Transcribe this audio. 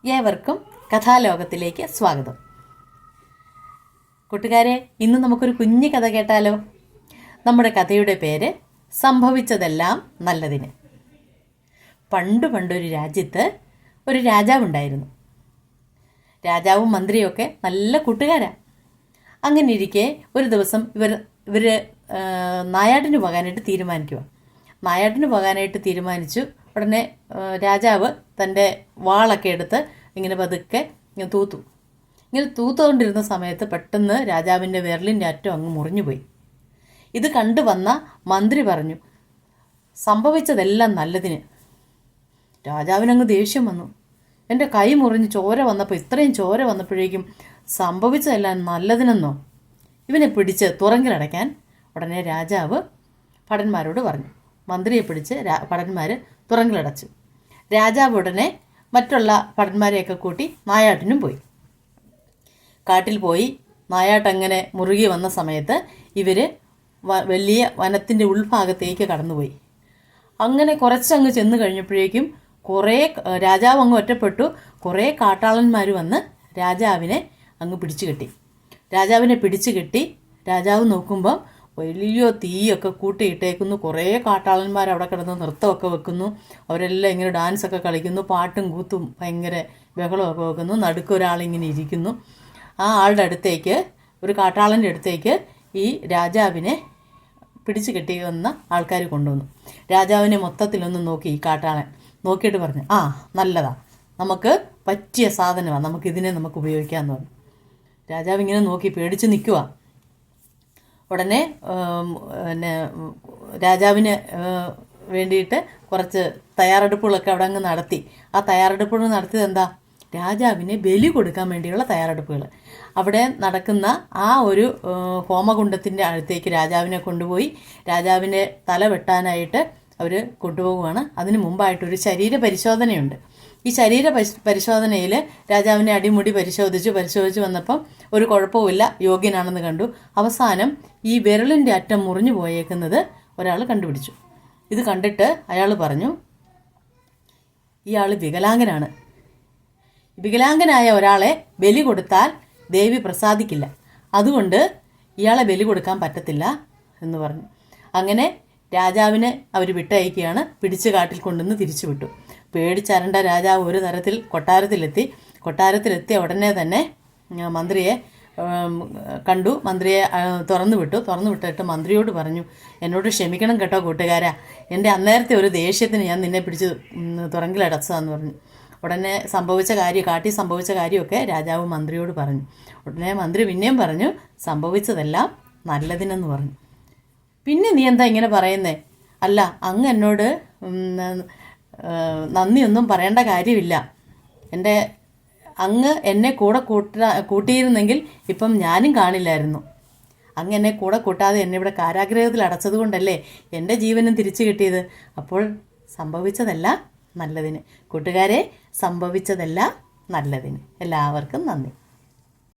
ഏവർക്കും കഥാലോകത്തിലേക്ക് സ്വാഗതം. കൂട്ടുകാരെ, ഇന്ന് നമുക്കൊരു കുഞ്ഞു കഥ കേട്ടാലോ? നമ്മുടെ കഥയുടെ പേര് സംഭവിച്ചതെല്ലാം നല്ലതിന്. പണ്ടൊരു രാജ്യത്ത് ഒരു രാജാവുണ്ടായിരുന്നു. രാജാവും മന്ത്രിയൊക്കെ നല്ല കൂട്ടുകാരാണ്. അങ്ങനെ ഇരിക്കെ ഒരു ദിവസം ഇവർ നായാട്ടിന് പോകാനായിട്ട് തീരുമാനിച്ചു. ഉടനെ രാജാവ് തൻ്റെ വാളൊക്കെ എടുത്ത് ഇങ്ങനെ പതുക്കെ തൂത്തു. ഇങ്ങനെ തൂത്തുകൊണ്ടിരുന്ന സമയത്ത് പെട്ടെന്ന് രാജാവിൻ്റെ വിരലിൻ്റെ അറ്റം അങ്ങ് മുറിഞ്ഞുപോയി. ഇത് കണ്ടു വന്ന മന്ത്രി പറഞ്ഞു, സംഭവിച്ചതെല്ലാം നല്ലതിന്. രാജാവിനങ്ങ് ദേഷ്യം വന്നു. എൻ്റെ കൈ മുറിഞ്ഞ് ഇത്രയും ചോര വന്നപ്പോഴേക്കും സംഭവിച്ചതെല്ലാം നല്ലതിനെന്നോ? ഇവനെ പിടിച്ച് തുറങ്കിലടയ്ക്കാൻ ഉടനെ രാജാവ് ഭടന്മാരോട് പറഞ്ഞു. മന്ത്രിയെ പിടിച്ച് ഭടന്മാർ തുറങ്കിലടച്ചു. രാജാവ് ഉടനെ മറ്റുള്ള ഭടന്മാരെയൊക്കെ കൂട്ടി നായാട്ടിനും പോയി. കാട്ടിൽ പോയി നായാട്ടങ്ങനെ മുറുകി വന്ന സമയത്ത് ഇവർ വലിയ വനത്തിൻ്റെ ഉൾഭാഗത്തേക്ക് കടന്നുപോയി. അങ്ങനെ കുറച്ചങ്ങ് ചെന്ന് കഴിഞ്ഞപ്പോഴേക്കും രാജാവ് അങ്ങ് ഒറ്റപ്പെട്ടു. കുറേ കാട്ടാളന്മാർ വന്ന് രാജാവിനെ അങ്ങ് പിടിച്ചു കെട്ടി. രാജാവ് നോക്കുമ്പം വലിയ തീയൊക്കെ കൂട്ടിയിട്ടേക്കുന്നു. കുറേ കാട്ടാളന്മാർ അവിടെ കിടന്ന് നൃത്തമൊക്കെ വെക്കുന്നു. അവരെല്ലാം ഇങ്ങനെ ഡാൻസൊക്കെ കളിക്കുന്നു, പാട്ടും കൂത്തും ഭയങ്കര ബഹളമൊക്കെ വെക്കുന്നു. നടുക്കൊരാളിങ്ങനെ ഇരിക്കുന്നു. ആ ആളുടെ അടുത്തേക്ക്, ഒരു കാട്ടാളൻ്റെ അടുത്തേക്ക് ഈ രാജാവിനെ പിടിച്ചു കെട്ടി വന്ന ആൾക്കാർ കൊണ്ടുവന്നു. രാജാവിനെ മൊത്തത്തിലൊന്ന് നോക്കി ഈ കാട്ടാളൻ. നോക്കിയിട്ട് പറഞ്ഞു, നല്ലതാ, നമുക്ക് പറ്റിയ സാധനമാണ്, നമുക്കിതിനെ ഉപയോഗിക്കാമെന്ന് പറഞ്ഞു. രാജാവ് ഇങ്ങനെ നോക്കി പേടിച്ച് നിൽക്കുക. ഉടനെ രാജാവിന് വേണ്ടിയിട്ട് കുറച്ച് തയ്യാറെടുപ്പുകളൊക്കെ അവിടെ അങ്ങ് നടത്തി. ആ തയ്യാറെടുപ്പുകൾ നടത്തിയത് എന്താ? രാജാവിനെ ബലി കൊടുക്കാൻ വേണ്ടിയുള്ള തയ്യാറെടുപ്പുകൾ. അവിടെ നടക്കുന്ന ആ ഒരു ഹോമകുണ്ഡത്തിൻ്റെ അടുത്തേക്ക് രാജാവിനെ കൊണ്ടുപോയി രാജാവിൻ്റെ തല വെട്ടാനായിട്ട് അവർ കൊണ്ടുപോവുകയാണ്. അതിന് മുമ്പായിട്ടൊരു ശരീര പരിശോധനയുണ്ട്. ഈ ശരീര പരിശോധനയിൽ രാജാവിനെ അടിമുടി പരിശോധിച്ച് വന്നപ്പം ഒരു കുഴപ്പവുമില്ല, യോഗ്യനാണെന്ന് കണ്ടു. അവസാനം ഈ വിരലിൻ്റെ അറ്റം മുറിഞ്ഞു പോയേക്കുന്നത് ഒരാൾ കണ്ടുപിടിച്ചു. ഇത് കണ്ടിട്ട് അയാൾ പറഞ്ഞു, ഇയാൾ വികലാംഗനാണ്. വികലാംഗനായ ഒരാളെ ബലി കൊടുത്താൽ ദേവി പ്രസാദിക്കില്ല, അതുകൊണ്ട് ഇയാളെ ബലി കൊടുക്കാൻ പറ്റത്തില്ല എന്ന് പറഞ്ഞു. അങ്ങനെ രാജാവിനെ അവർ വിട്ടയക്കുകയാണ്. പിടിച്ച് കാട്ടിൽ കൊണ്ടുവന്ന് തിരിച്ചു വിട്ടു. പേടിച്ചരണ്ട രാജാവ് ഒരു തരത്തിൽ കൊട്ടാരത്തിലെത്തിയ ഉടനെ തന്നെ മന്ത്രിയെ കണ്ടു. മന്ത്രിയെ തുറന്നു വിട്ടിട്ട് മന്ത്രിയോട് പറഞ്ഞു, എന്നോട് ക്ഷമിക്കണം കേട്ടോ കൂട്ടുകാരാ, എൻ്റെ അന്നേരത്തെ ഒരു ദേഷ്യത്തിന് ഞാൻ നിന്നെ പിടിച്ച് തുറങ്കിലടച്ചതാന്ന് പറഞ്ഞു. ഉടനെ കാട്ടിൽ സംഭവിച്ച കാര്യമൊക്കെ രാജാവ് മന്ത്രിയോട് പറഞ്ഞു. ഉടനെ മന്ത്രി പിന്നെയും പറഞ്ഞു, സംഭവിച്ചതെല്ലാം നല്ലതിനെന്ന് പറഞ്ഞു. പിന്നെ നീ എന്താ ഇങ്ങനെ പറയുന്നേ? അല്ല, അങ്ങ് എന്നോട് നന്ദിയൊന്നും പറയേണ്ട കാര്യമില്ല. അങ്ങ് എന്നെ കൂട്ടിയിരുന്നെങ്കിൽ ഇപ്പം ഞാനും കാണില്ലായിരുന്നു. അങ്ങ് എന്നെ കൂട്ടാതെ എന്നെ ഇവിടെ കാരാഗ്രഹത്തിൽ അടച്ചത് കൊണ്ടല്ലേ എൻ്റെ ജീവനും തിരിച്ചു കിട്ടിയത്. അപ്പോൾ സംഭവിച്ചതെല്ലാം നല്ലതിന്. കൂട്ടുകാരെ, സംഭവിച്ചതെല്ലാം നല്ലതിന്. എല്ലാവർക്കും നന്ദി.